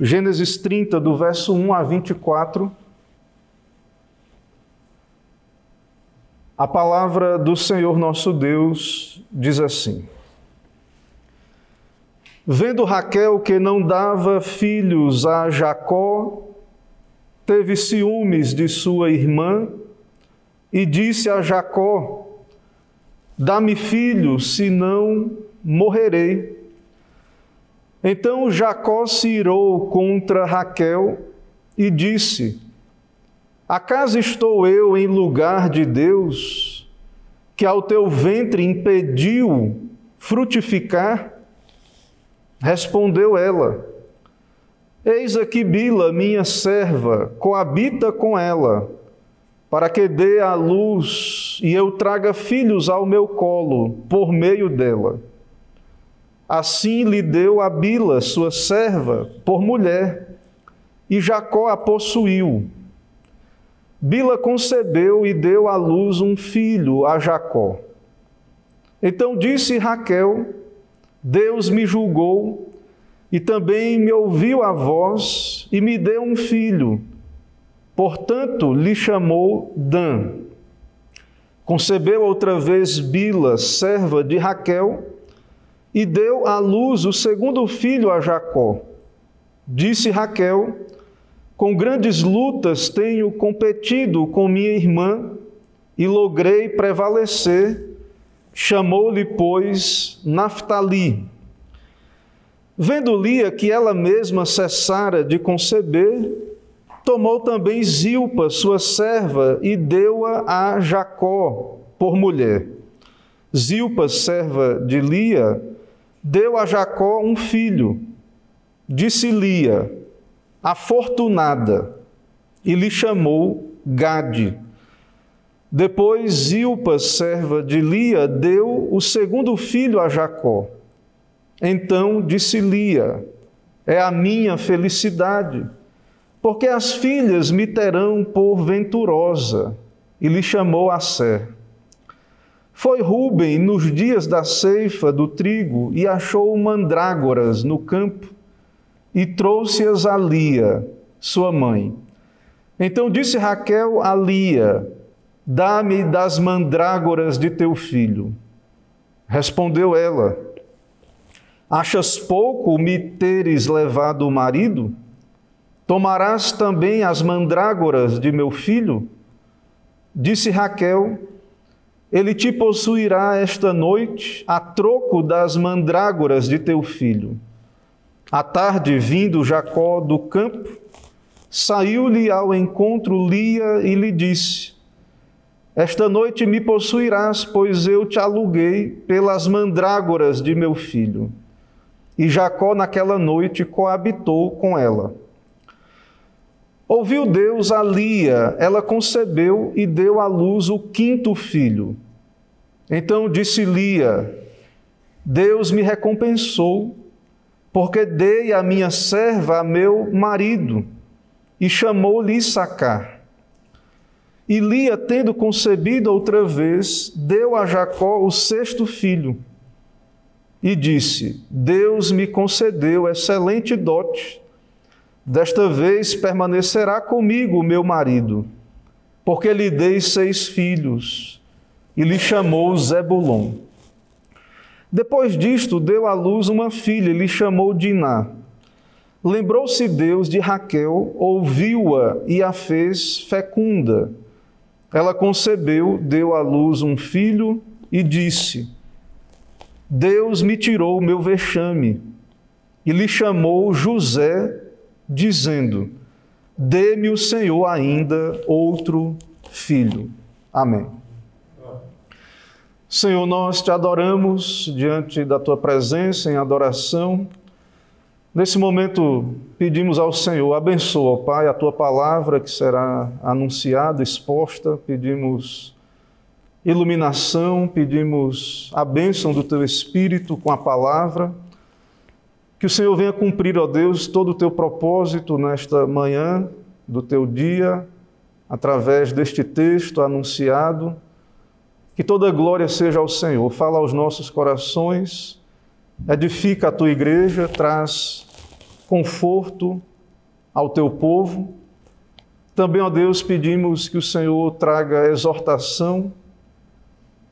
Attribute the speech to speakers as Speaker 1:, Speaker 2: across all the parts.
Speaker 1: Gênesis 30, do verso 1 a 24. A palavra do Senhor nosso Deus diz assim: Vendo Raquel que não dava filhos a Jacó, teve ciúmes de sua irmã e disse a Jacó: Dá-me filhos, senão morrerei. Então Jacó se irou contra Raquel e disse: Acaso estou eu em lugar de Deus, que ao teu ventre impediu frutificar? Respondeu ela: Eis aqui Bila, minha serva, coabita com ela, para que dê à luz e eu traga filhos ao meu colo por meio dela. Assim lhe deu a Bila, sua serva, por mulher, e Jacó a possuiu. Bila concebeu e deu à luz um filho a Jacó. Então disse Raquel: Deus me julgou e também me ouviu a voz e me deu um filho. Portanto, lhe chamou Dan. Concebeu outra vez Bila, serva de Raquel, e deu à luz o segundo filho a Jacó. Disse Raquel: Com grandes lutas tenho competido com minha irmã e logrei prevalecer. Chamou-lhe, pois, Naftali. Vendo Lia que ela mesma cessara de conceber, tomou também Zilpa, sua serva, e deu-a a Jacó por mulher. Zilpa, serva de Lia, deu a Jacó um filho. Disse Lia: Afortunada, e lhe chamou Gade. Depois Zilpa, serva de Lia, deu o segundo filho a Jacó. Então disse Lia: É a minha felicidade, porque as filhas me terão por venturosa, e lhe chamou Asser. Foi Rúben nos dias da ceifa do trigo e achou mandrágoras no campo e trouxe-as a Lia, sua mãe. Então disse Raquel a Lia: Dá-me das mandrágoras de teu filho. Respondeu ela: Achas pouco me teres levado o marido? Tomarás também as mandrágoras de meu filho? Disse Raquel: Ele te possuirá esta noite a troco das mandrágoras de teu filho. À tarde, vindo Jacó do campo, saiu-lhe ao encontro Lia e lhe disse: Esta noite me possuirás, pois eu te aluguei pelas mandrágoras de meu filho. E Jacó naquela noite coabitou com ela. Ouviu Deus a Lia, ela concebeu e deu à luz o quinto filho. Então disse Lia: Deus me recompensou, porque dei a minha serva a meu marido, e chamou-lhe Issacar. E Lia, tendo concebido outra vez, deu a Jacó o sexto filho. E disse: Deus me concedeu excelente dote. Desta vez permanecerá comigo o meu marido, porque lhe dei 6 filhos, e lhe chamou Zebulon. Depois disto, deu à luz uma filha, e lhe chamou Diná. Lembrou-se Deus de Raquel, ouviu-a e a fez fecunda. Ela concebeu, deu à luz um filho e disse: Deus me tirou o meu vexame. E lhe chamou José, dizendo: Dê-me o Senhor ainda outro filho. Amém. Senhor, nós te adoramos diante da tua presença em adoração. Nesse momento, pedimos ao Senhor, abençoa, ó Pai, a tua palavra que será anunciada, exposta. Pedimos iluminação, pedimos a bênção do teu Espírito com a palavra. Que o Senhor venha cumprir, ó Deus, todo o teu propósito nesta manhã do teu dia, através deste texto anunciado. Que toda glória seja ao Senhor. Fala aos nossos corações, edifica a tua igreja, traz conforto ao teu povo. Também, ó Deus, pedimos que o Senhor traga exortação.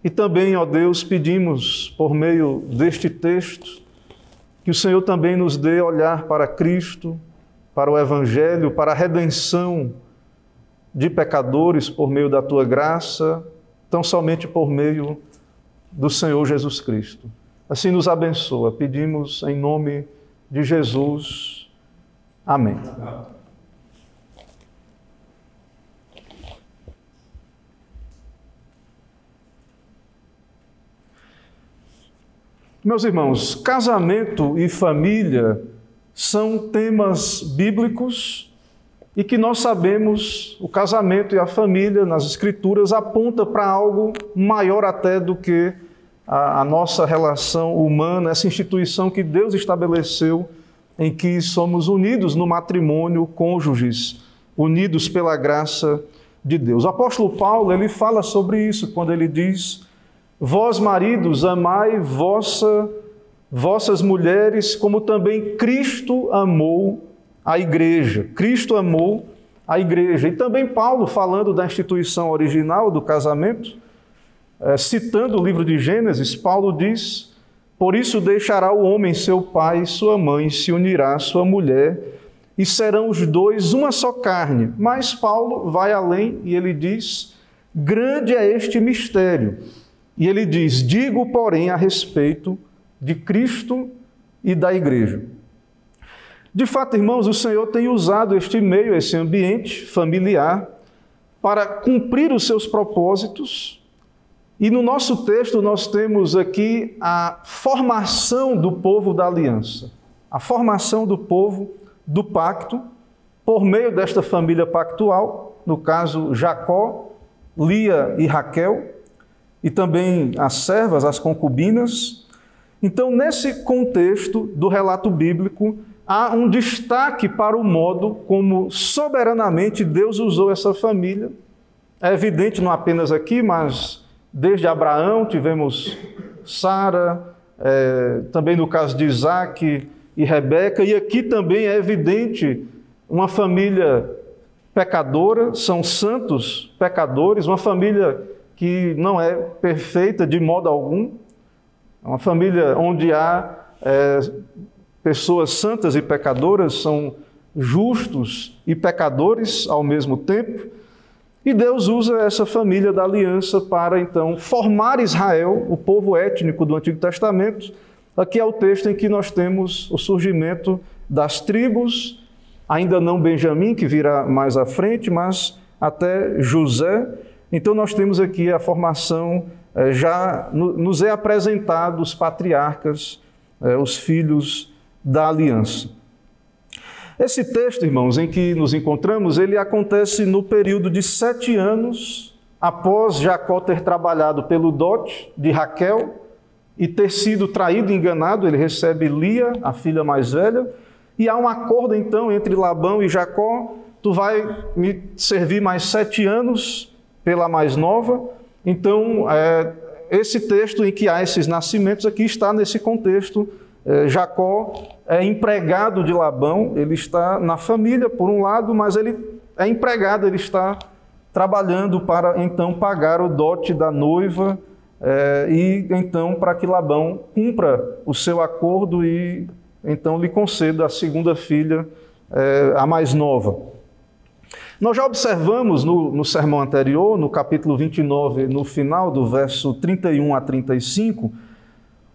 Speaker 1: E também, ó Deus, pedimos, por meio deste texto, que o Senhor também nos dê olhar para Cristo, para o Evangelho, para a redenção de pecadores por meio da Tua graça, tão somente por meio do Senhor Jesus Cristo. Assim nos abençoa, pedimos em nome de Jesus. Amém. Meus irmãos, casamento e família são temas bíblicos e que nós sabemos, o casamento e a família nas Escrituras aponta para algo maior até do que a nossa relação humana, essa instituição que Deus estabeleceu em que somos unidos no matrimônio, cônjuges, unidos pela graça de Deus. O apóstolo Paulo, ele fala sobre isso quando ele diz: vós, maridos, amai vossas mulheres, como também Cristo amou a igreja. Cristo amou a igreja. E também Paulo, falando da instituição original do casamento, citando o livro de Gênesis, Paulo diz: por isso deixará o homem seu pai e sua mãe, se unirá à sua mulher, e serão os dois uma só carne. Mas Paulo vai além e ele diz: grande é este mistério. E ele diz: digo, porém, a respeito de Cristo e da igreja. De fato, irmãos, o Senhor tem usado este meio, esse ambiente familiar, para cumprir os seus propósitos. E no nosso texto nós temos aqui a formação do povo da aliança, a formação do povo do pacto, por meio desta família pactual, no caso Jacó, Lia e Raquel, e também as servas, as concubinas. Então, nesse contexto do relato bíblico, há um destaque para o modo como soberanamente Deus usou essa família. É evidente não apenas aqui, mas desde Abraão tivemos Sara, também no caso de Isaac e Rebeca, e aqui também é evidente uma família pecadora, são santos pecadores, uma família que não é perfeita de modo algum, é uma família onde há pessoas santas e pecadoras, são justos e pecadores ao mesmo tempo, e Deus usa essa família da aliança para, então, formar Israel, o povo étnico do Antigo Testamento. Aqui é o texto em que nós temos o surgimento das tribos, ainda não Benjamim, que virá mais à frente, mas até José. Então nós temos aqui a formação, já nos é apresentado os patriarcas, os filhos da aliança. Esse texto, irmãos, em que nos encontramos, ele acontece no período de 7 anos após Jacó ter trabalhado pelo dote de Raquel e ter sido traído e enganado. Ele recebe Lia, a filha mais velha, e há um acordo então entre Labão e Jacó: tu vai me servir mais 7 anos pela mais nova. Então, esse texto em que há esses nascimentos aqui está nesse contexto. Jacó é empregado de Labão, ele está na família por um lado, mas ele é empregado, ele está trabalhando para então pagar o dote da noiva e então para que Labão cumpra o seu acordo e então lhe conceda a segunda filha, a mais nova. Nós já observamos no sermão anterior, no capítulo 29, no final do verso 31 a 35,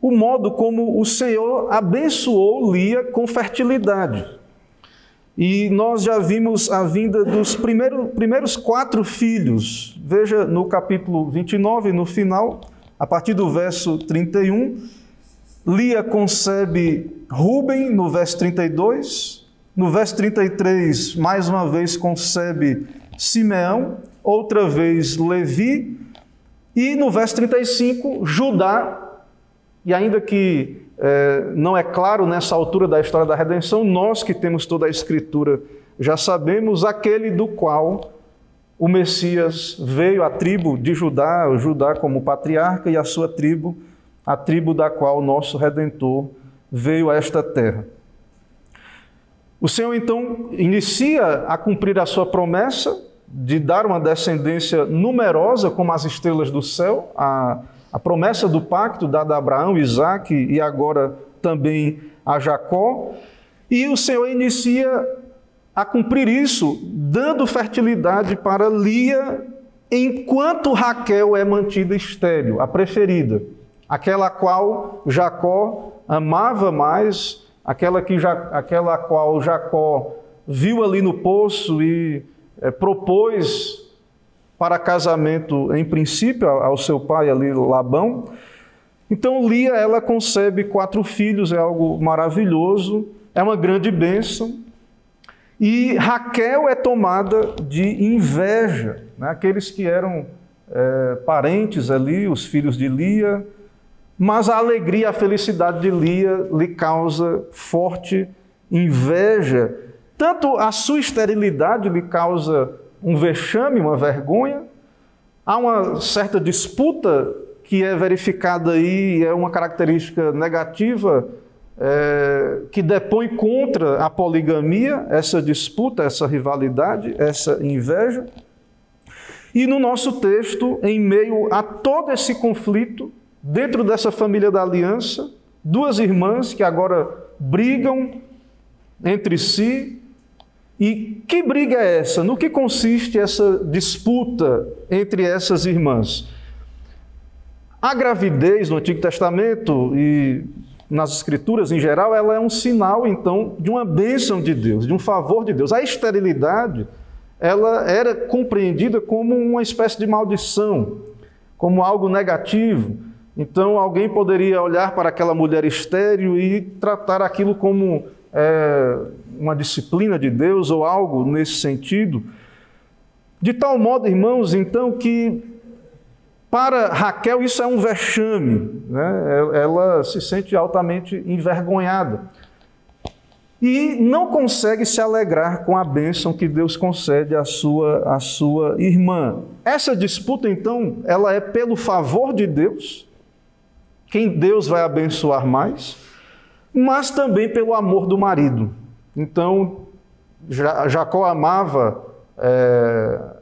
Speaker 1: o modo como o Senhor abençoou Lia com fertilidade. E nós já vimos a vinda dos primeiros 4 filhos. Veja no capítulo 29, no final, a partir do verso 31, Lia concebe Rúben, no verso 32. No verso 33, mais uma vez concebe Simeão, outra vez Levi. E no verso 35, Judá. E ainda que não é claro nessa altura da história da redenção, nós que temos toda a Escritura já sabemos aquele do qual o Messias veio, a tribo de Judá, o Judá como patriarca, e a sua tribo, a tribo da qual o nosso Redentor veio a esta terra. O Senhor então inicia a cumprir a sua promessa de dar uma descendência numerosa como as estrelas do céu, a promessa do pacto dada a Abraão, Isaque e agora também a Jacó. E o Senhor inicia a cumprir isso, dando fertilidade para Lia, enquanto Raquel é mantida estéril, a preferida, aquela qual Jacó amava mais, aquela qual Jacó viu ali no poço e propôs para casamento, em princípio, ao seu pai ali, Labão. Então Lia, ela concebe 4 filhos, é algo maravilhoso, é uma grande bênção. E Raquel é tomada de inveja, né? Aqueles que eram parentes ali, os filhos de Lia, mas a alegria, a felicidade de Lia lhe causa forte inveja. Tanto a sua esterilidade lhe causa um vexame, uma vergonha. Há uma certa disputa que é verificada aí, é uma característica negativa, que depõe contra a poligamia, essa disputa, essa rivalidade, essa inveja. E no nosso texto, em meio a todo esse conflito, dentro dessa família da aliança, 2 irmãs que agora brigam entre si. E que briga é essa? No que consiste essa disputa entre essas irmãs? A gravidez no Antigo Testamento e nas Escrituras em geral, ela é um sinal, então, de uma bênção de Deus, de um favor de Deus. A esterilidade, ela era compreendida como uma espécie de maldição, como algo negativo. Então, alguém poderia olhar para aquela mulher estéril e tratar aquilo como uma disciplina de Deus ou algo nesse sentido. De tal modo, irmãos, então, que para Raquel isso é um vexame, né? Ela se sente altamente envergonhada e não consegue se alegrar com a bênção que Deus concede à sua irmã. Essa disputa, então, ela é pelo favor de Deus, quem Deus vai abençoar mais, mas também pelo amor do marido. Então, Jacó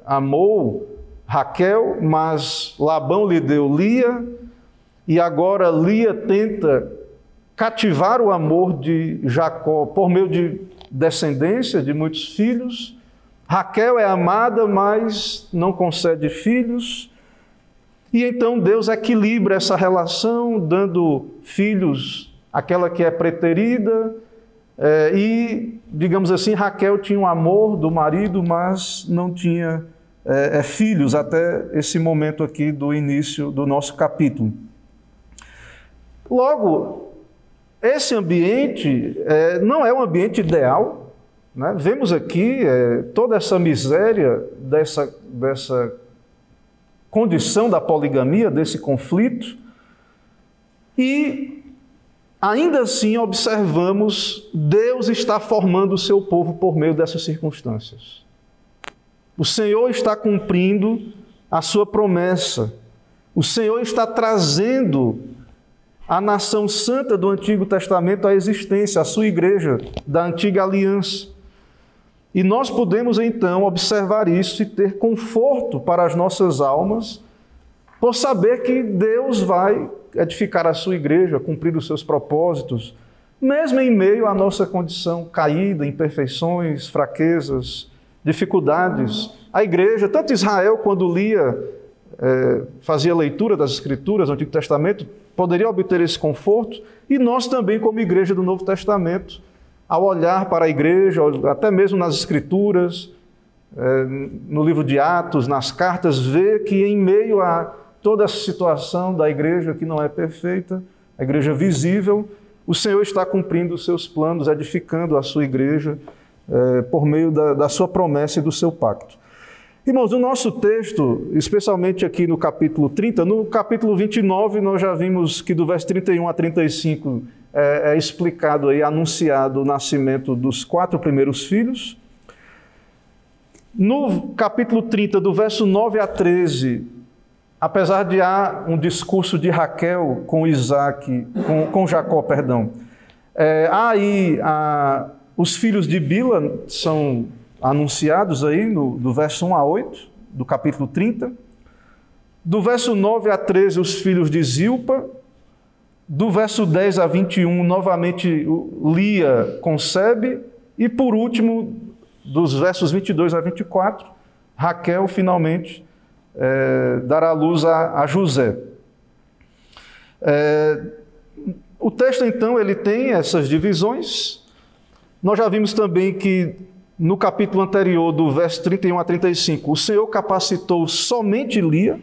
Speaker 1: amou Raquel, mas Labão lhe deu Lia, e agora Lia tenta cativar o amor de Jacó por meio de descendência, de muitos filhos. Raquel é amada, mas não concede filhos. E então Deus equilibra essa relação, dando filhos àquela que é preterida, e, digamos assim, Raquel tinha o amor do marido, mas não tinha filhos até esse momento aqui do início do nosso capítulo. Logo, esse ambiente não é um ambiente ideal, né? Vemos aqui toda essa miséria dessa condição da poligamia, desse conflito, e ainda assim observamos Deus está formando o seu povo por meio dessas circunstâncias. O Senhor está cumprindo a sua promessa. O Senhor está trazendo a nação santa do Antigo Testamento à existência, a sua igreja da Antiga Aliança. E nós podemos então observar isso e ter conforto para as nossas almas, por saber que Deus vai edificar a sua igreja, cumprir os seus propósitos, mesmo em meio à nossa condição caída, imperfeições, fraquezas, dificuldades. A igreja, tanto Israel quando lia, fazia leitura das Escrituras do Antigo Testamento, poderia obter esse conforto, e nós também como igreja do Novo Testamento, ao olhar para a igreja, até mesmo nas Escrituras, no livro de Atos, nas cartas, ver que em meio a toda essa situação da igreja que não é perfeita, a igreja visível, o Senhor está cumprindo os seus planos, edificando a sua igreja por meio da sua promessa e do seu pacto. Irmãos, no nosso texto, especialmente aqui no capítulo 30, no capítulo 29 nós já vimos que do verso 31 a 35 é explicado aí, anunciado o nascimento dos 4 primeiros filhos. No capítulo 30, do verso 9 a 13, apesar de há um discurso de Raquel com Jacó, há aí Os filhos de Bila são anunciados aí do verso 1 a 8, do capítulo 30. Do verso 9 a 13, os filhos de Zilpa. Do verso 10 a 21, novamente Lia concebe. E por último, dos versos 22 a 24, Raquel finalmente dará luz a José. O texto, então, ele tem essas divisões. Nós já vimos também que no capítulo anterior, do verso 31 a 35, o Senhor capacitou somente Lia.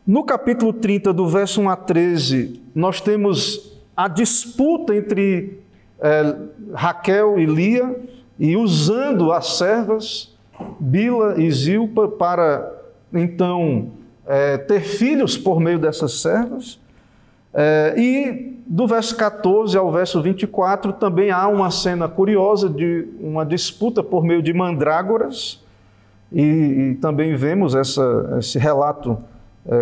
Speaker 1: No capítulo 30, do verso 1 a 13, nós temos a disputa entre Raquel e Lia, e usando as servas, Bila e Zilpa, para, então, ter filhos por meio dessas servas. E do verso 14 ao verso 24 também há uma cena curiosa de uma disputa por meio de mandrágoras, e também vemos esse relato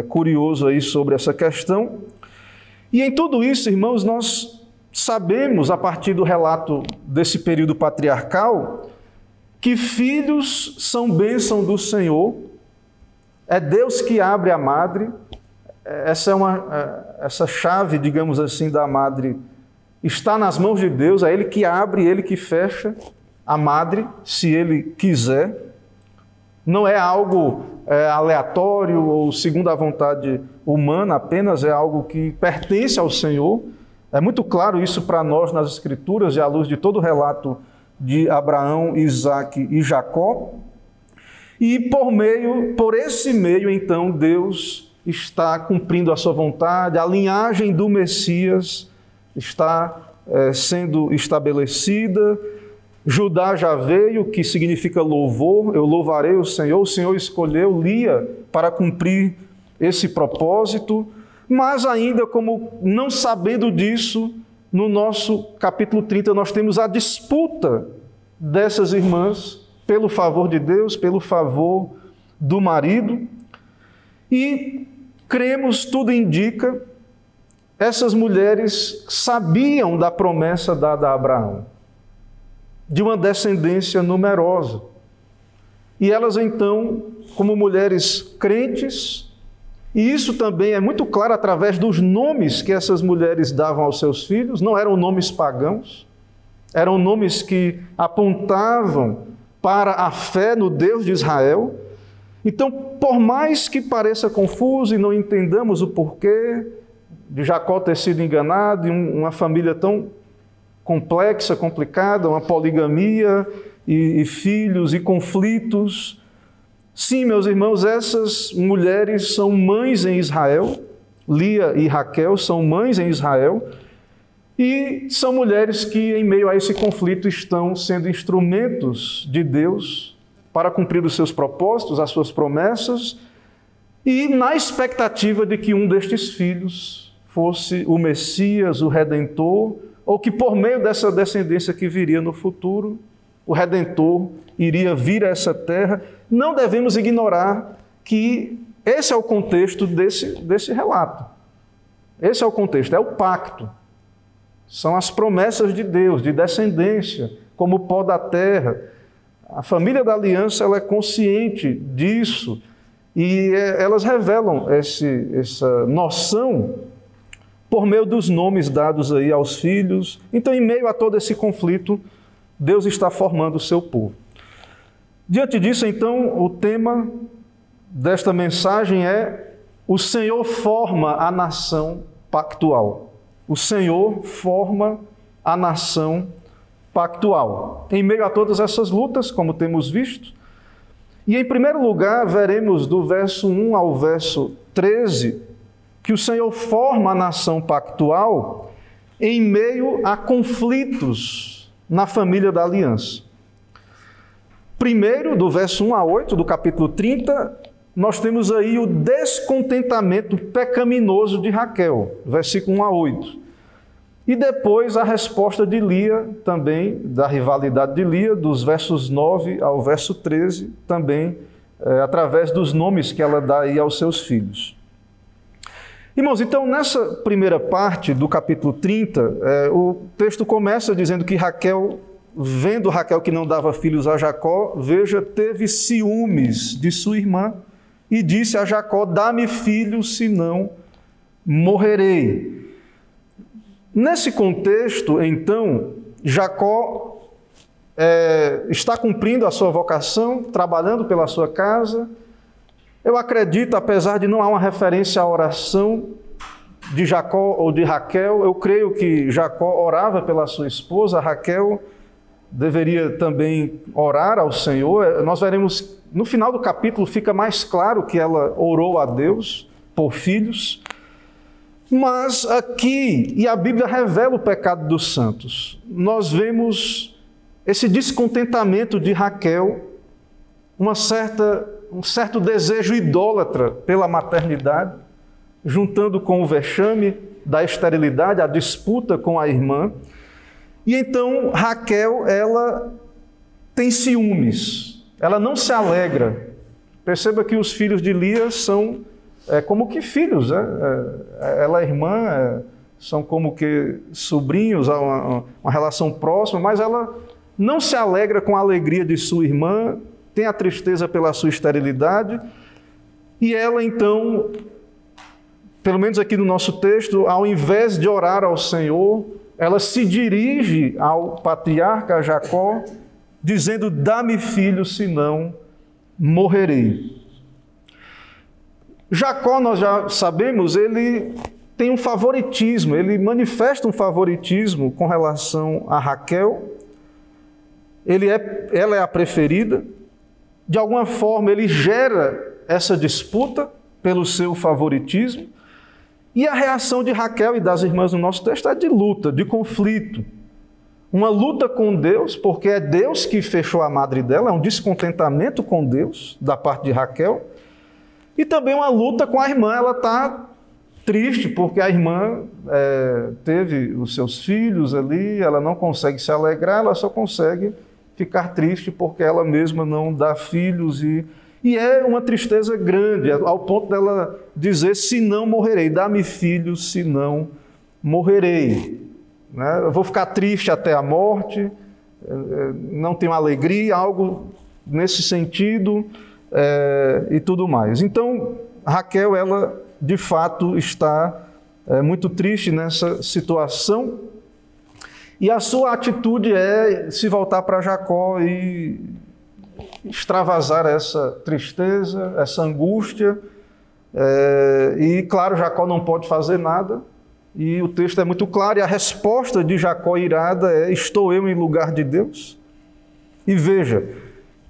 Speaker 1: curioso aí sobre essa questão. E em tudo isso, irmãos, nós sabemos, a partir do relato desse período patriarcal, que filhos são bênção do Senhor, é Deus que abre a madre. Essa chave, digamos assim, da madre está nas mãos de Deus, é Ele que abre, Ele que fecha a madre, se Ele quiser. Não é algo aleatório ou segundo a vontade humana apenas, é algo que pertence ao Senhor. É muito claro isso para nós nas Escrituras e à luz de todo o relato de Abraão, Isaque e Jacó. E por esse meio, então, Deus está cumprindo a sua vontade, a linhagem do Messias está sendo estabelecida. Judá já veio, que significa louvor, eu louvarei o Senhor escolheu Lia para cumprir esse propósito, mas ainda como não sabendo disso, no nosso capítulo 30 nós temos a disputa dessas irmãs pelo favor de Deus, pelo favor do marido, e cremos, tudo indica, essas mulheres sabiam da promessa dada a Abraão, de uma descendência numerosa. E elas então, como mulheres crentes, e isso também é muito claro através dos nomes que essas mulheres davam aos seus filhos, não eram nomes pagãos, eram nomes que apontavam para a fé no Deus de Israel. Então, por mais que pareça confuso e não entendamos o porquê de Jacó ter sido enganado, e uma família tão complexa, complicada, uma poligamia e filhos e conflitos. Sim, meus irmãos, essas mulheres são mães em Israel, Lia e Raquel são mães em Israel, e são mulheres que, em meio a esse conflito, estão sendo instrumentos de Deus para cumprir os seus propósitos, as suas promessas, e na expectativa de que um destes filhos fosse o Messias, o Redentor, ou que por meio dessa descendência que viria no futuro, o Redentor iria vir a essa terra. Não devemos ignorar que esse é o contexto desse relato. Esse é o contexto, é o pacto. São as promessas de Deus, de descendência, como o pó da terra. A família da aliança ela é consciente disso e elas revelam essa noção por meio dos nomes dados aí aos filhos. Então, em meio a todo esse conflito, Deus está formando o seu povo. Diante disso, então, o tema desta mensagem é: o Senhor forma a nação pactual. O Senhor forma a nação pactual. Em meio a todas essas lutas, como temos visto, e em primeiro lugar, veremos do verso 1 ao verso 13, que o Senhor forma a nação pactual em meio a conflitos na família da aliança. Primeiro, do verso 1 a 8 do capítulo 30, nós temos aí o descontentamento pecaminoso de Raquel, versículo 1 a 8. E depois a resposta de Lia, também, da rivalidade de Lia, dos versos 9 ao verso 13, também através dos nomes que ela dá aí aos seus filhos. Irmãos, então, nessa primeira parte do capítulo 30, o texto começa dizendo que Raquel vendo Raquel que não dava filhos a Jacó, veja, teve ciúmes de sua irmã e disse a Jacó: dá-me filhos, senão morrerei. Nesse contexto, então, Jacó está cumprindo a sua vocação, trabalhando pela sua casa. Eu acredito, apesar de não há uma referência à oração de Jacó ou de Raquel, eu creio que Jacó orava pela sua esposa, Raquel deveria também orar ao Senhor. Nós veremos, no final do capítulo, fica mais claro que ela orou a Deus por filhos. Mas aqui, e a Bíblia revela o pecado dos santos, nós vemos esse descontentamento de Raquel, um certo desejo idólatra pela maternidade, juntando com o vexame da esterilidade, a disputa com a irmã. E então Raquel, ela tem ciúmes, ela não se alegra. Perceba que os filhos de Lia são como que filhos, né? Ela é irmã, são como que sobrinhos, há uma relação próxima, mas ela não se alegra com a alegria de sua irmã, tem a tristeza pela sua esterilidade, e ela então, pelo menos aqui no nosso texto, ao invés de orar ao Senhor, ela se dirige ao patriarca Jacó, dizendo: dá-me filho, senão morrerei. Jacó, nós já sabemos, ele tem um favoritismo, ele manifesta um favoritismo com relação a Raquel. Ela é a preferida. De alguma forma, ele gera essa disputa pelo seu favoritismo. E a reação de Raquel e das irmãs no nosso texto é de luta, de conflito. Uma luta com Deus, porque é Deus que fechou a madre dela, é um descontentamento com Deus da parte de Raquel. E também uma luta com a irmã, ela está triste porque a irmã teve os seus filhos ali, ela não consegue se alegrar, ela só consegue ficar triste porque ela mesma não dá filhos. E é uma tristeza grande, ao ponto dela dizer: se não morrerei, dá-me filhos, se não morrerei. Né? Eu vou ficar triste até a morte, não tenho alegria, algo nesse sentido, e tudo mais. Então, Raquel, ela de fato está muito triste nessa situação, e a sua atitude é se voltar para Jacó e extravasar essa tristeza, essa angústia, e claro, Jacó não pode fazer nada, e o texto é muito claro, e a resposta de Jacó irada é: estou eu em lugar de Deus? E veja,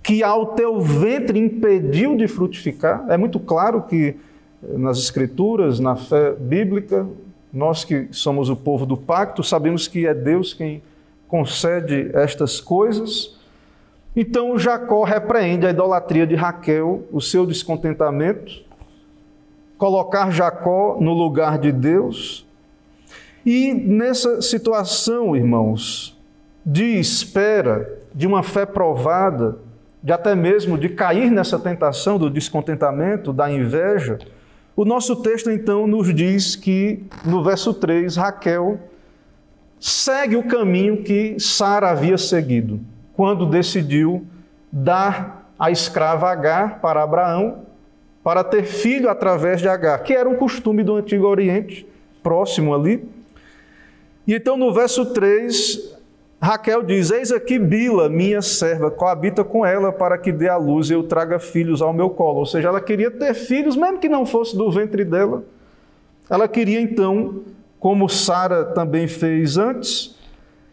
Speaker 1: que ao teu ventre impediu de frutificar. É muito claro que nas Escrituras, na fé bíblica, nós que somos o povo do pacto, sabemos que é Deus quem concede estas coisas. Então Jacó repreende a idolatria de Raquel, o seu descontentamento, colocar Jacó no lugar de Deus. E nessa situação, irmãos, de espera, de uma fé provada, de até mesmo de cair nessa tentação do descontentamento, da inveja, o nosso texto então nos diz que, no verso 3, Raquel segue o caminho que Sara havia seguido, quando decidiu dar a escrava Agar para Abraão, para ter filho através de Agar, que era um costume do Antigo Oriente, próximo ali. E então no verso 3, Raquel diz: eis aqui Bila, minha serva, coabita com ela para que dê à luz e eu traga filhos ao meu colo. Ou seja, ela queria ter filhos, mesmo que não fosse do ventre dela. Ela queria então, como Sara também fez antes.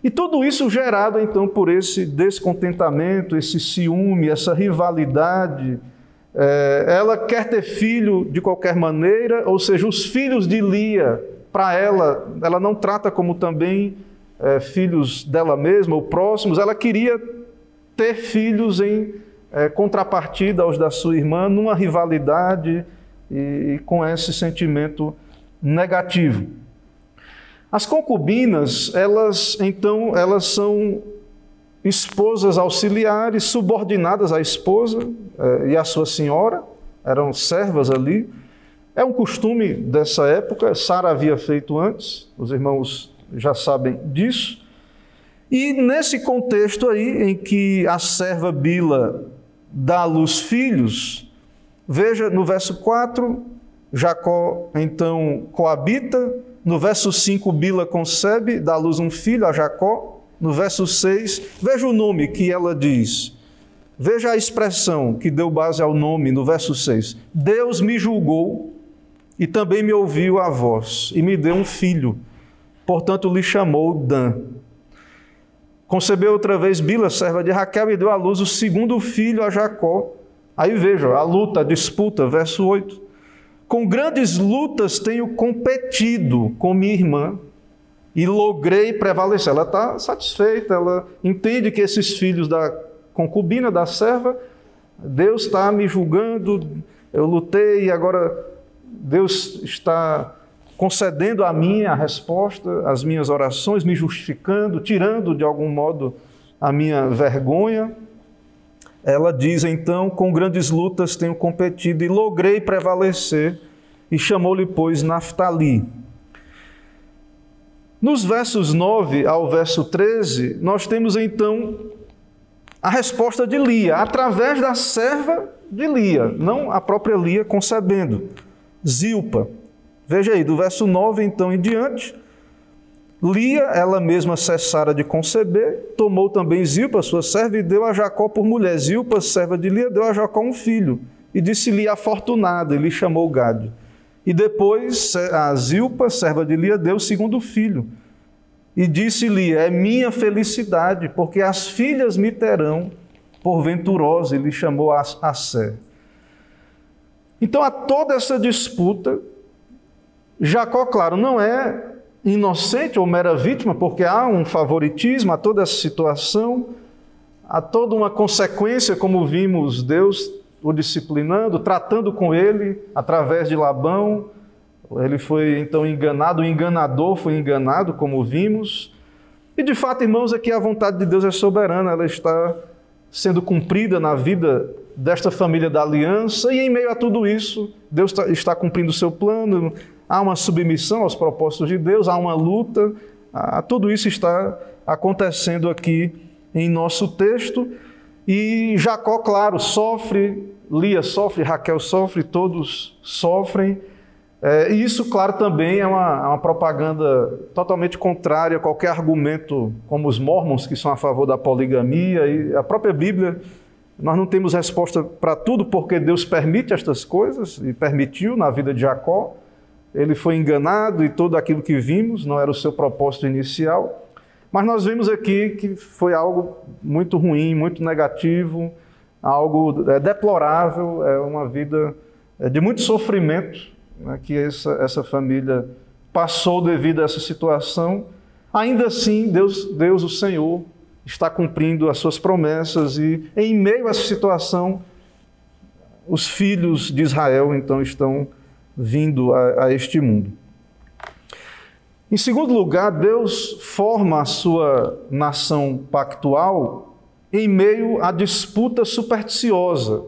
Speaker 1: E tudo isso gerado então por esse descontentamento, esse ciúme, essa rivalidade. Ela quer ter filho de qualquer maneira, ou seja, os filhos de Lia, para ela não trata como também filhos dela mesma ou próximos. Ela queria ter filhos em contrapartida aos da sua irmã, numa rivalidade e com esse sentimento negativo. As concubinas, elas são esposas auxiliares, subordinadas à esposa e à sua senhora, eram servas ali. É um costume dessa época, Sara havia feito antes, os irmãos já sabem disso. E nesse contexto aí, em que a serva Bila dá à luz filhos, veja no verso 4, Jacó então coabita, no verso 5 Bila concebe, dá à luz um filho a Jacó, no verso 6, veja o nome que ela diz, veja a expressão que deu base ao nome no verso 6, Deus me julgou e também me ouviu a voz e me deu um filho, portanto lhe chamou Dan. Concebeu outra vez Bila, serva de Raquel, e deu à luz o segundo filho a Jacó. Aí veja, a luta, a disputa, verso 8. Com grandes lutas tenho competido com minha irmã e logrei prevalecer. Ela está satisfeita, ela entende que esses filhos da concubina, da serva, Deus está me julgando, eu lutei e agora Deus está concedendo a mim a resposta, as minhas orações, me justificando, tirando de algum modo a minha vergonha. Ela diz então, com grandes lutas tenho competido e logrei prevalecer, e chamou-lhe, pois, Naftali. Nos versos 9 ao verso 13, nós temos então a resposta de Lia, através da serva de Lia, não a própria Lia concebendo, Zilpa. Veja aí, do verso 9 então em diante, Lia, ela mesma cessara de conceber, tomou também Zilpa, sua serva, e deu a Jacó por mulher. Zilpa, serva de Lia, deu a Jacó um filho, e disse-lhe afortunada, e lhe chamou Gade. E depois a Zilpa, serva de Lia, deu o segundo filho, e disse-lhe, é minha felicidade, porque as filhas me terão por venturosa, e lhe chamou Assé. Então, a toda essa disputa, Jacó, claro, não é inocente ou mera vítima, porque há um favoritismo a toda essa situação, há toda uma consequência, como vimos Deus o disciplinando, tratando com ele através de Labão. Ele foi então enganado, o enganador foi enganado, como vimos. E de fato, irmãos, aqui a vontade de Deus é soberana, ela está sendo cumprida na vida desta família da aliança, e em meio a tudo isso, Deus está cumprindo o seu plano. Há uma submissão aos propósitos de Deus, há uma luta, tudo isso está acontecendo aqui em nosso texto. E Jacó, claro, sofre, Lia sofre, Raquel sofre, todos sofrem. E isso, claro, também é uma propaganda totalmente contrária a qualquer argumento, como os mormons, que são a favor da poligamia, e a própria Bíblia. Nós não temos resposta para tudo, porque Deus permite estas coisas, e permitiu na vida de Jacó. Ele foi enganado e tudo aquilo que vimos não era o seu propósito inicial. Mas nós vimos aqui que foi algo muito ruim, muito negativo, algo deplorável, é uma vida de muito sofrimento, né, que essa família passou devido a essa situação. Ainda assim, Deus, o Senhor, está cumprindo as suas promessas e, em meio a essa situação, os filhos de Israel, então, estão vindo a este mundo. Em segundo lugar, Deus forma a sua nação pactual em meio à disputa supersticiosa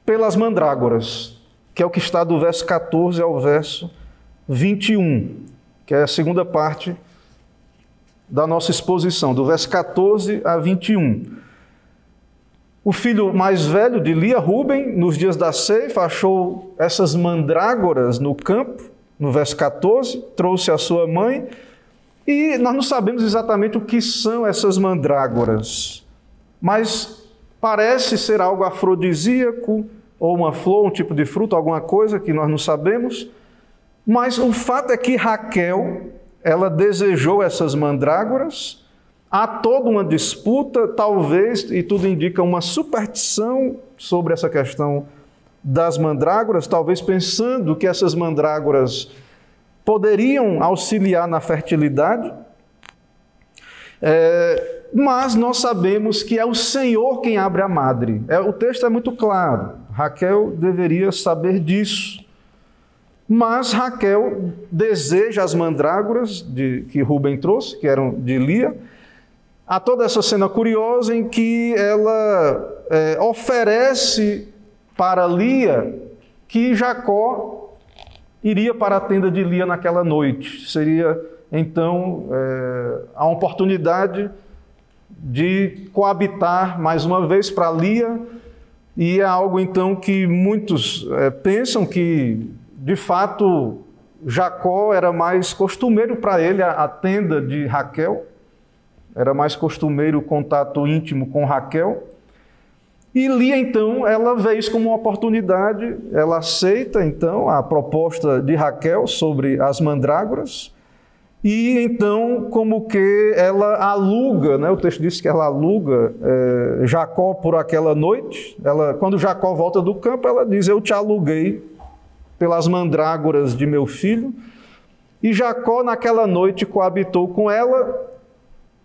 Speaker 1: pelas mandrágoras, que é o que está do verso 14 ao verso 21, que é a segunda parte da nossa exposição, do verso 14 a 21. O filho mais velho de Lia, Ruben, nos dias da ceifa, achou essas mandrágoras no campo, no verso 14, trouxe a sua mãe, e nós não sabemos exatamente o que são essas mandrágoras, mas parece ser algo afrodisíaco, ou uma flor, um tipo de fruto, alguma coisa que nós não sabemos, mas o fato é que Raquel, ela desejou essas mandrágoras. Há toda uma disputa, talvez, e tudo indica uma superstição sobre essa questão das mandrágoras, talvez pensando que essas mandrágoras poderiam auxiliar na fertilidade, mas nós sabemos que é o Senhor quem abre a madre. O texto é muito claro, Raquel deveria saber disso, mas Raquel deseja as mandrágoras que Ruben trouxe, que eram de Lia. Há toda essa cena curiosa em que ela oferece para Lia que Jacó iria para a tenda de Lia naquela noite. Seria então, a oportunidade de coabitar mais uma vez para Lia, e é algo então que muitos pensam que, de fato, Jacó era mais costumeiro para ele a tenda de Raquel, era mais costumeiro o contato íntimo com Raquel. E Lia, então, ela vê isso como uma oportunidade, ela aceita, então, a proposta de Raquel sobre as mandrágoras, e, então, como que ela aluga, né? O texto diz que ela aluga Jacó por aquela noite. Quando Jacó volta do campo, ela diz, eu te aluguei pelas mandrágoras de meu filho. E Jacó, naquela noite, coabitou com ela.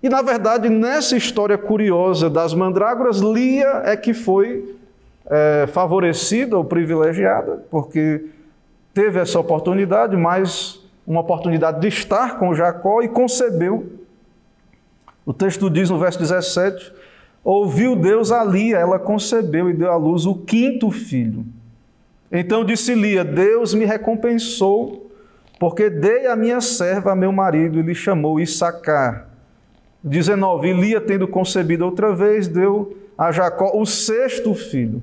Speaker 1: E, na verdade, nessa história curiosa das mandrágoras, Lia é que foi favorecida ou privilegiada, porque teve essa oportunidade, mas uma oportunidade de estar com Jacó, e concebeu. O texto diz no verso 17, ouviu Deus a Lia, ela concebeu e deu à luz o 5º filho. Então disse Lia, Deus me recompensou, porque dei a minha serva a meu marido, e lhe chamou Issacar. 19, Lia, tendo concebido outra vez, deu a Jacó o 6º filho,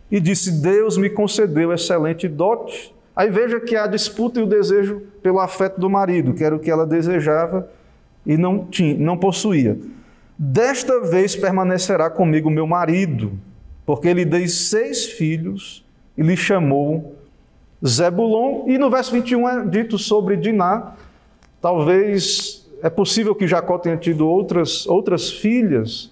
Speaker 1: e disse, Deus me concedeu excelente dote. Aí veja que há disputa e o desejo pelo afeto do marido, que era o que ela desejava e não possuía. Desta vez permanecerá comigo meu marido, porque lhe dei 6 filhos, e lhe chamou Zebulon. E no verso 21 é dito sobre Diná. Talvez é possível que Jacó tenha tido outras filhas,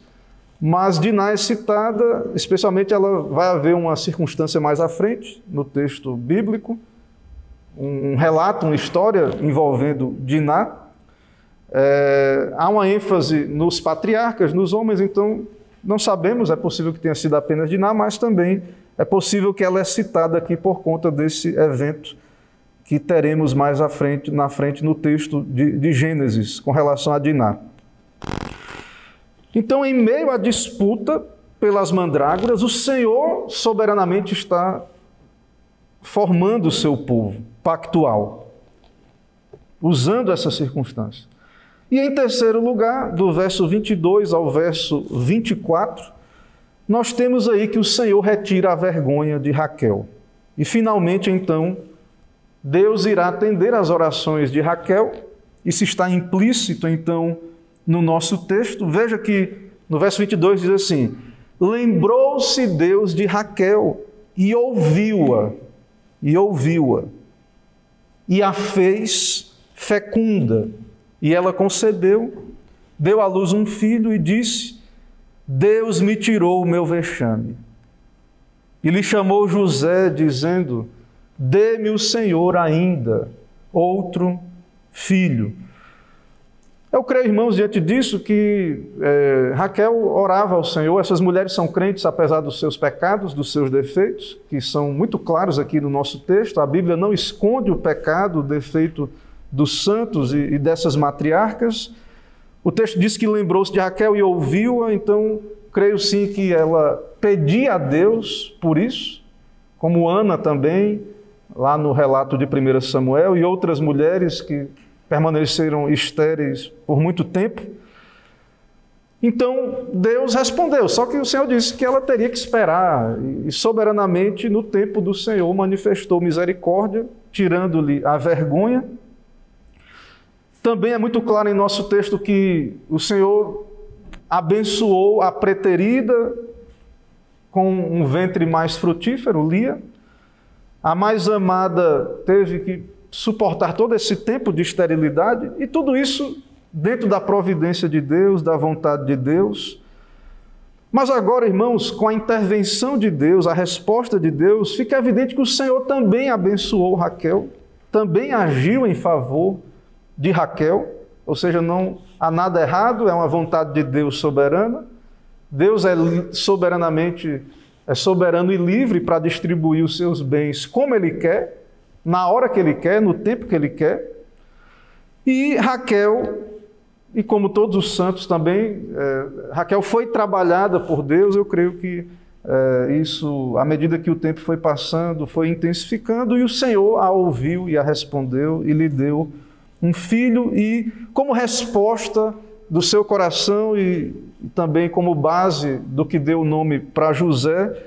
Speaker 1: mas Diná é citada, especialmente ela vai haver uma circunstância mais à frente no texto bíblico, um relato, uma história envolvendo Diná. Há uma ênfase nos patriarcas, nos homens, então não sabemos, é possível que tenha sido apenas Diná, mas também é possível que ela é citada aqui por conta desse evento que teremos mais na frente no texto de Gênesis, com relação a Diná. Então, em meio à disputa pelas mandrágoras, o Senhor soberanamente está formando o seu povo pactual, usando essa circunstância. E em terceiro lugar, do verso 22 ao verso 24, nós temos aí que o Senhor retira a vergonha de Raquel. E finalmente, então, Deus irá atender às orações de Raquel. Isso está implícito, então, no nosso texto. Veja que no verso 22 diz assim, lembrou-se Deus de Raquel e ouviu-a, e a fez fecunda. E ela concebeu, deu à luz um filho e disse, Deus me tirou o meu vexame. E lhe chamou José, dizendo, dê-me o Senhor ainda outro filho. Eu creio, irmãos, diante disso, que Raquel orava ao Senhor. Essas mulheres são crentes, apesar dos seus pecados, dos seus defeitos, que são muito claros aqui no nosso texto. A Bíblia não esconde o pecado, o defeito dos santos e dessas matriarcas. O texto diz que lembrou-se de Raquel e ouviu-a, então creio sim que ela pedia a Deus por isso, como Ana também, lá no relato de 1 Samuel, e outras mulheres que permaneceram estéreis por muito tempo. Então Deus respondeu, só que o Senhor disse que ela teria que esperar, e soberanamente no tempo do Senhor manifestou misericórdia, tirando-lhe a vergonha. Também é muito claro em nosso texto que o Senhor abençoou a preterida com um ventre mais frutífero, Lia. A mais amada teve que suportar todo esse tempo de esterilidade, e tudo isso dentro da providência de Deus, da vontade de Deus. Mas agora, irmãos, com a intervenção de Deus, a resposta de Deus, fica evidente que o Senhor também abençoou Raquel, também agiu em favor de Raquel, ou seja, não há nada errado, é uma vontade de Deus soberana. Deus é soberano e livre para distribuir os seus bens como Ele quer, na hora que Ele quer, no tempo que Ele quer. E Raquel, e como todos os santos também, Raquel foi trabalhada por Deus. Eu creio que isso, à medida que o tempo foi passando, foi intensificando, e o Senhor a ouviu e a respondeu e lhe deu Um filho, e como resposta do seu coração e também como base do que deu o nome para José,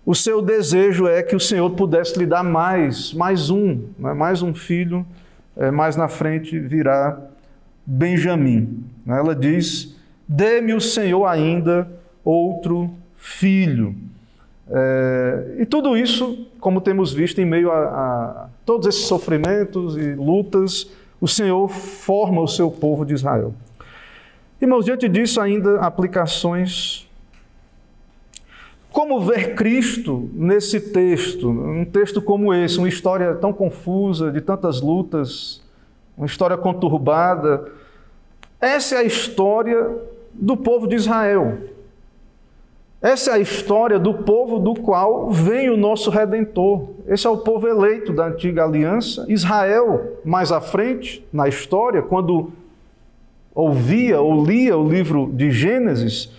Speaker 1: o seu desejo é que o Senhor pudesse lhe dar mais um filho, mais na frente virá Benjamim. Ela diz: dê-me o Senhor ainda outro filho. E tudo isso, como temos visto, em meio a todos esses sofrimentos e lutas, o Senhor forma o seu povo de Israel. Irmãos, diante disso ainda aplicações. Como ver Cristo nesse texto, um texto como esse, uma história tão confusa, de tantas lutas, uma história conturbada? Essa é a história do povo de Israel. Essa é a história do povo do qual vem o nosso Redentor. Esse é o povo eleito da antiga aliança. Israel, mais à frente na história, quando ouvia ou lia o livro de Gênesis,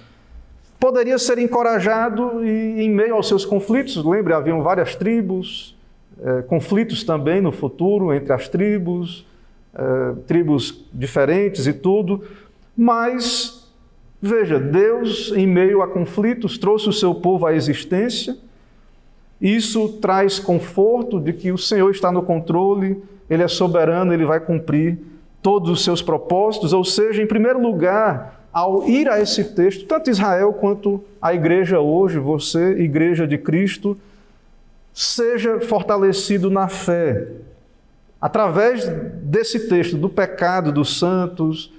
Speaker 1: poderia ser encorajado e, em meio aos seus conflitos, lembre, haviam várias tribos, conflitos também no futuro entre as tribos diferentes e tudo, mas, veja, Deus, em meio a conflitos, trouxe o seu povo à existência. Isso traz conforto de que o Senhor está no controle, Ele é soberano, Ele vai cumprir todos os seus propósitos. Ou seja, em primeiro lugar, ao ir a esse texto, tanto Israel quanto a igreja hoje, você, igreja de Cristo, seja fortalecido na fé. Através desse texto, do pecado dos santos,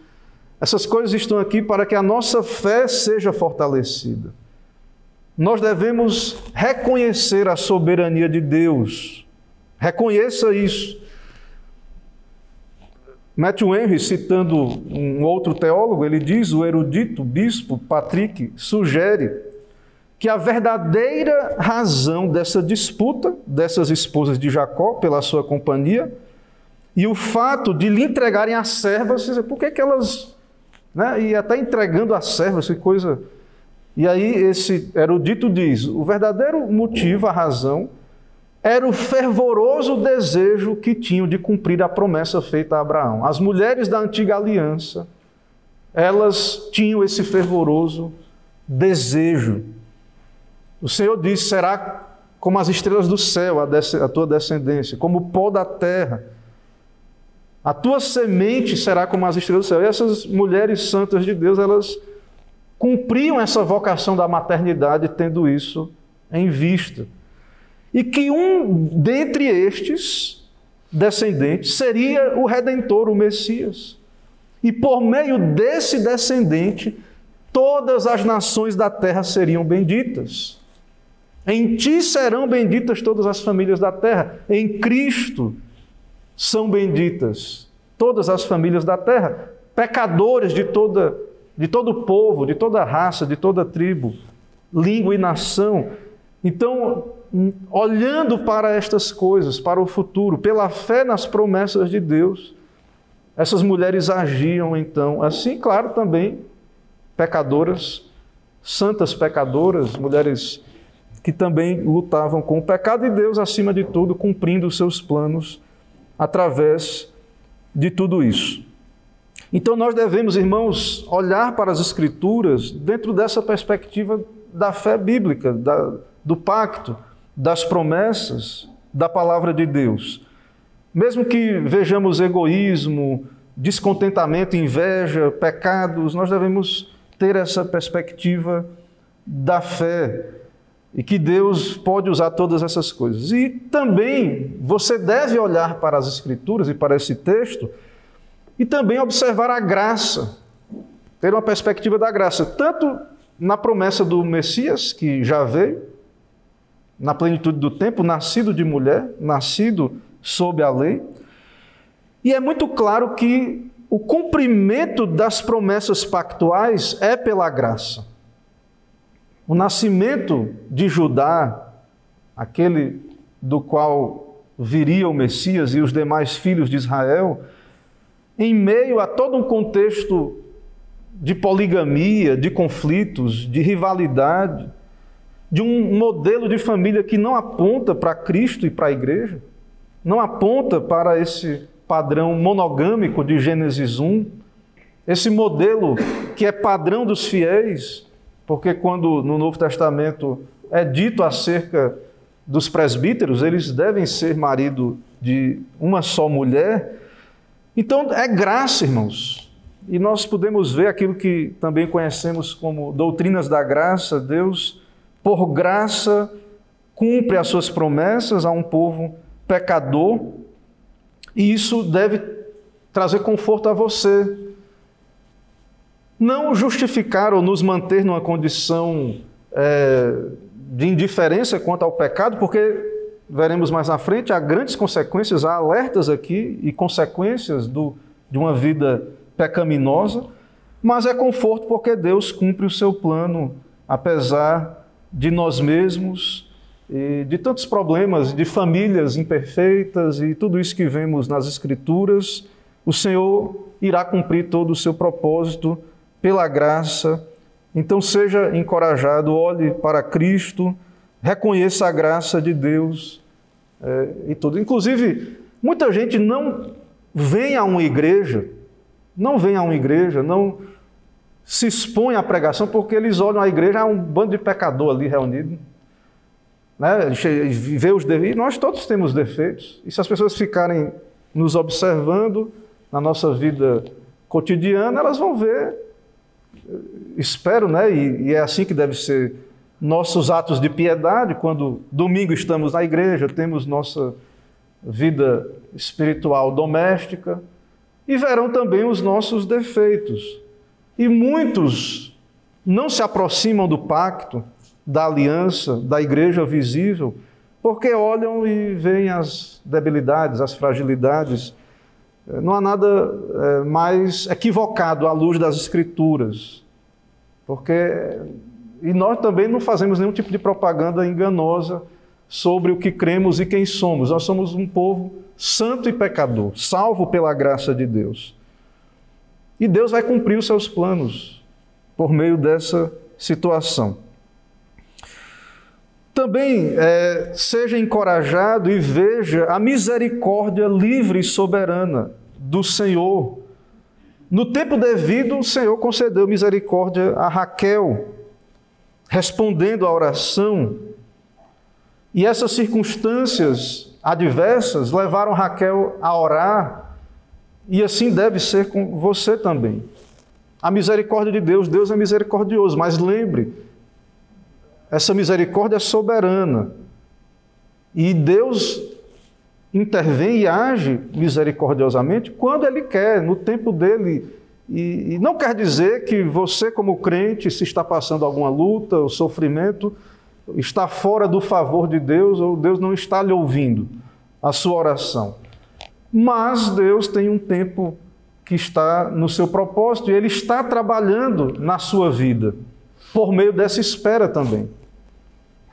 Speaker 1: essas coisas estão aqui para que a nossa fé seja fortalecida. Nós devemos reconhecer a soberania de Deus. Reconheça isso. Matthew Henry, citando um outro teólogo, ele diz: o erudito bispo Patrick sugere que a verdadeira razão dessa disputa dessas esposas de Jacó pela sua companhia e o fato de lhe entregarem as servas, por que elas... E até entregando as servas, que coisa... E aí esse erudito diz: o verdadeiro motivo, a razão, era o fervoroso desejo que tinham de cumprir a promessa feita a Abraão. As mulheres da antiga aliança, elas tinham esse fervoroso desejo. O Senhor disse: será como as estrelas do céu a tua descendência, como o pó da terra. A tua semente será como as estrelas do céu. E essas mulheres santas de Deus, elas cumpriam essa vocação da maternidade tendo isso em vista. E que um dentre estes descendentes seria o Redentor, o Messias. E por meio desse descendente, todas as nações da terra seriam benditas. Em ti serão benditas todas as famílias da terra. Em Cristo são benditas todas as famílias da terra. Pecadores de todo o povo, de toda raça, de toda tribo, língua e nação. Então, olhando para estas coisas, para o futuro, pela fé nas promessas de Deus, essas mulheres agiam então assim, claro, também pecadoras, santas pecadoras, mulheres que também lutavam com o pecado, e Deus, acima de tudo, cumprindo os seus planos através de tudo isso. Então nós devemos, irmãos, olhar para as Escrituras dentro dessa perspectiva da fé bíblica, do pacto, das promessas, da palavra de Deus. Mesmo que vejamos egoísmo, descontentamento, inveja, pecados, nós devemos ter essa perspectiva da fé e que Deus pode usar todas essas coisas. E também você deve olhar para as Escrituras e para esse texto e também observar a graça, ter uma perspectiva da graça, tanto na promessa do Messias, que já veio, na plenitude do tempo, nascido de mulher, nascido sob a lei. E é muito claro que o cumprimento das promessas pactuais é pela graça. O nascimento de Judá, aquele do qual viria o Messias e os demais filhos de Israel, em meio a todo um contexto de poligamia, de conflitos, de rivalidade, de um modelo de família que não aponta para Cristo e para a igreja, não aponta para esse padrão monogâmico de Gênesis 1, esse modelo que é padrão dos fiéis, porque quando no Novo Testamento é dito acerca dos presbíteros, eles devem ser marido de uma só mulher. Então é graça, irmãos. E nós podemos ver aquilo que também conhecemos como doutrinas da graça. Deus, por graça, cumpre as suas promessas a um povo pecador, e isso deve trazer conforto a você. Não justificar ou nos manter numa condição de indiferença quanto ao pecado, porque veremos mais na frente, há grandes consequências, há alertas aqui e consequências de uma vida pecaminosa, mas é conforto porque Deus cumpre o seu plano, apesar de nós mesmos e de tantos problemas, de famílias imperfeitas e tudo isso que vemos nas Escrituras. O Senhor irá cumprir todo o seu propósito pela graça. Então seja encorajado, olhe para Cristo, reconheça a graça de Deus e tudo. Inclusive, muita gente não vem a uma igreja, não se expõe à pregação, porque eles olham a igreja, há um bando de pecador ali reunido, né? Vê os defeitos, e nós todos temos defeitos, e se as pessoas ficarem nos observando na nossa vida cotidiana, elas vão ver, espero, né? E é assim que deve ser nossos atos de piedade, quando domingo estamos na igreja, temos nossa vida espiritual doméstica, e verão também os nossos defeitos. E muitos não se aproximam do pacto, da aliança, da igreja visível, porque olham e veem as debilidades, as fragilidades. Não há nada mais equivocado à luz das Escrituras, e nós também não fazemos nenhum tipo de propaganda enganosa sobre o que cremos e quem somos. Nós somos um povo santo e pecador, salvo pela graça de Deus. E Deus vai cumprir os seus planos por meio dessa situação. Também seja encorajado e veja a misericórdia livre e soberana do Senhor. No tempo devido, o Senhor concedeu misericórdia a Raquel, respondendo à oração. E essas circunstâncias adversas levaram Raquel a orar, e assim deve ser com você também. A misericórdia de Deus, Deus é misericordioso, mas lembre, essa misericórdia é soberana. E Deus intervém e age misericordiosamente quando Ele quer, no tempo dEle. E não quer dizer que você, como crente, se está passando alguma luta ou sofrimento, está fora do favor de Deus, ou Deus não está lhe ouvindo a sua oração. Mas Deus tem um tempo que está no seu propósito e Ele está trabalhando na sua vida, por meio dessa espera também.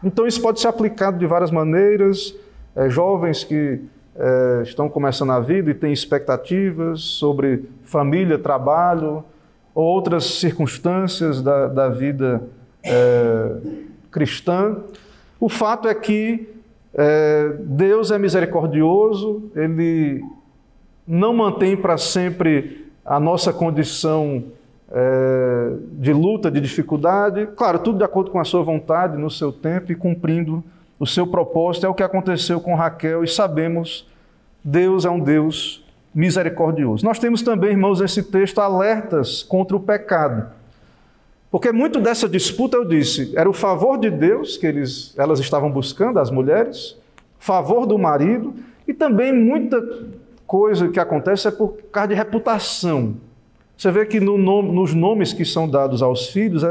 Speaker 1: Então isso pode ser aplicado de várias maneiras. Jovens que estão começando a vida e têm expectativas sobre família, trabalho, ou outras circunstâncias da vida cristã. O fato é que Deus é misericordioso, Ele não mantém para sempre a nossa condição de luta, de dificuldade. Claro, tudo de acordo com a sua vontade, no seu tempo e cumprindo o seu propósito. É o que aconteceu com Raquel e sabemos, Deus é um Deus misericordioso. Nós temos também, irmãos, nesse texto alertas contra o pecado. Porque muito dessa disputa, eu disse, era o favor de Deus que elas estavam buscando, as mulheres, favor do marido, e também muita coisa que acontece é por causa de reputação. Você vê que nos nomes que são dados aos filhos,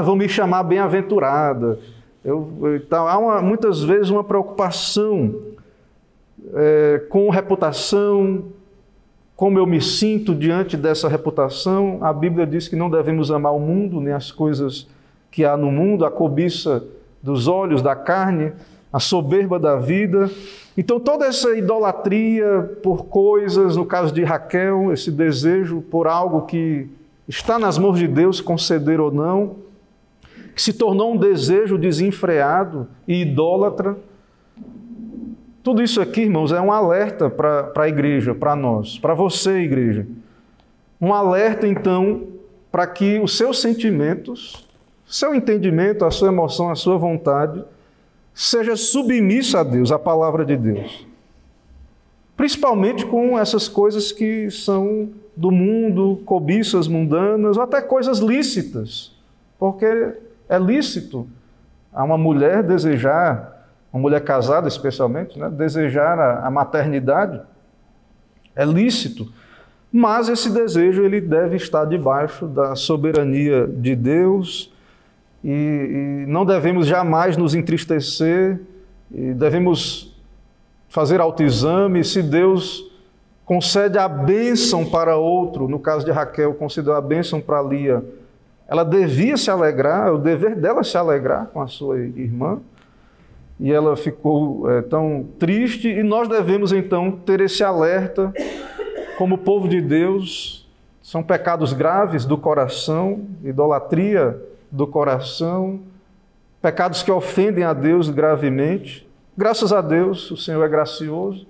Speaker 1: vão me chamar bem-aventurada. Há muitas vezes uma preocupação com reputação, como eu me sinto diante dessa reputação. A Bíblia diz que não devemos amar o mundo, nem as coisas que há no mundo, a cobiça dos olhos, da carne, a soberba da vida. Então toda essa idolatria por coisas, no caso de Raquel, esse desejo por algo que está nas mãos de Deus, conceder ou não, que se tornou um desejo desenfreado e idólatra. Tudo isso aqui, irmãos, é um alerta para a igreja, para nós, para você, igreja. Um alerta, então, para que os seus sentimentos, seu entendimento, a sua emoção, a sua vontade, seja submissa a Deus, à palavra de Deus. Principalmente com essas coisas que são do mundo, cobiças mundanas, ou até coisas lícitas. Porque é lícito a uma mulher desejar, uma mulher casada especialmente, né, desejar a maternidade. É lícito. Mas esse desejo ele deve estar debaixo da soberania de Deus e não devemos jamais nos entristecer, e devemos fazer autoexame. Se Deus concede a bênção para outro, no caso de Raquel, concedeu a bênção para Lia, ela devia se alegrar, é o dever dela se alegrar com a sua irmã, e ela ficou tão triste, e nós devemos então ter esse alerta como povo de Deus. São pecados graves do coração, idolatria do coração, pecados que ofendem a Deus gravemente. Graças a Deus, o Senhor é gracioso,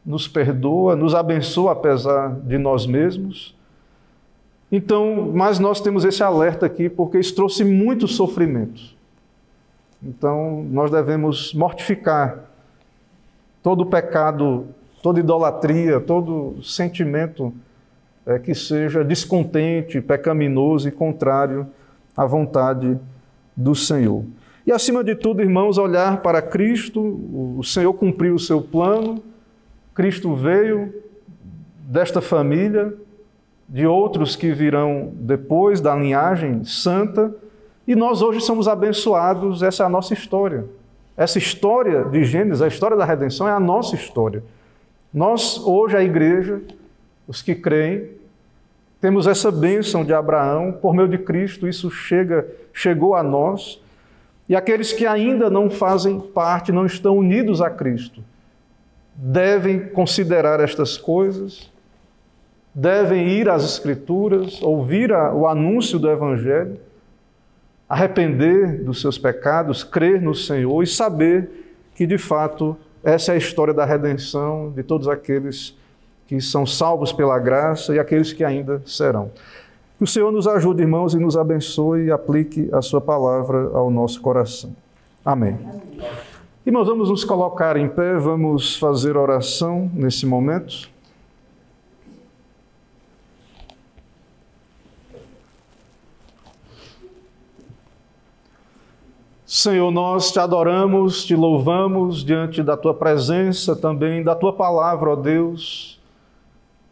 Speaker 1: nos perdoa, nos abençoa apesar de nós mesmos. Então, mas nós temos esse alerta aqui porque isso trouxe muito sofrimento. Então, nós devemos mortificar todo pecado, toda idolatria, todo sentimento que seja descontente, pecaminoso e contrário à vontade do Senhor. E, acima de tudo, irmãos, olhar para Cristo. O Senhor cumpriu o seu plano, Cristo veio desta família, de outros que virão depois, da linhagem santa, e nós hoje somos abençoados. Essa é a nossa história. Essa história de Gênesis, a história da redenção, é a nossa história. Nós, hoje, a igreja, os que creem, temos essa bênção de Abraão, por meio de Cristo, isso chegou a nós. E aqueles que ainda não fazem parte, não estão unidos a Cristo, devem considerar estas coisas, devem ir às Escrituras, ouvir o anúncio do Evangelho, arrepender dos seus pecados, crer no Senhor e saber que, de fato, essa é a história da redenção de todos aqueles que são salvos pela graça e aqueles que ainda serão. Que o Senhor nos ajude, irmãos, e nos abençoe e aplique a sua palavra ao nosso coração. Amém. Irmãos, vamos nos colocar em pé, vamos fazer oração nesse momento. Senhor, nós te adoramos, te louvamos diante da tua presença, também da tua palavra, ó Deus.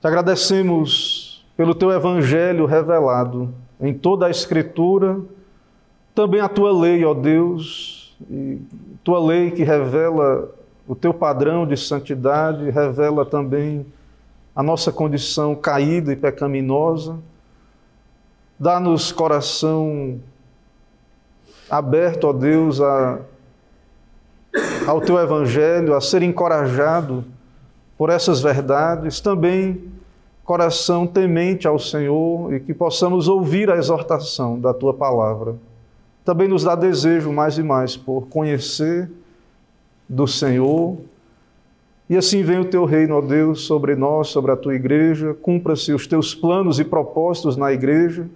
Speaker 1: Te agradecemos pelo teu evangelho revelado em toda a Escritura, também a tua lei, ó Deus, e tua lei que revela o teu padrão de santidade, revela também a nossa condição caída e pecaminosa. Dá-nos coração aberto, ó Deus, ao teu evangelho, a ser encorajado por essas verdades, também coração temente ao Senhor e que possamos ouvir a exortação da tua palavra. Também nos dá desejo mais e mais por conhecer do Senhor, e assim vem o teu reino, ó Deus, sobre nós, sobre a tua igreja, cumpra-se os teus planos e propósitos na igreja,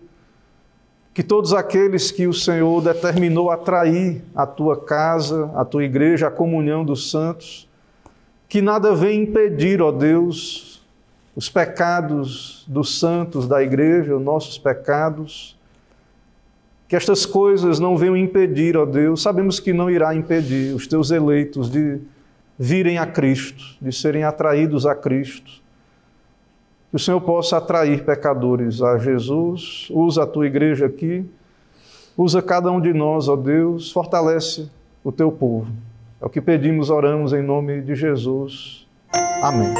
Speaker 1: que todos aqueles que o Senhor determinou atrair à tua casa, à tua igreja, a comunhão dos santos, que nada venha impedir, ó Deus, os pecados dos santos da igreja, os nossos pecados, que estas coisas não venham impedir, ó Deus, sabemos que não irá impedir os teus eleitos de virem a Cristo, de serem atraídos a Cristo. Que o Senhor possa atrair pecadores a Jesus. Usa a tua igreja aqui, usa cada um de nós, ó Deus, fortalece o teu povo. É o que pedimos, oramos em nome de Jesus. Amém.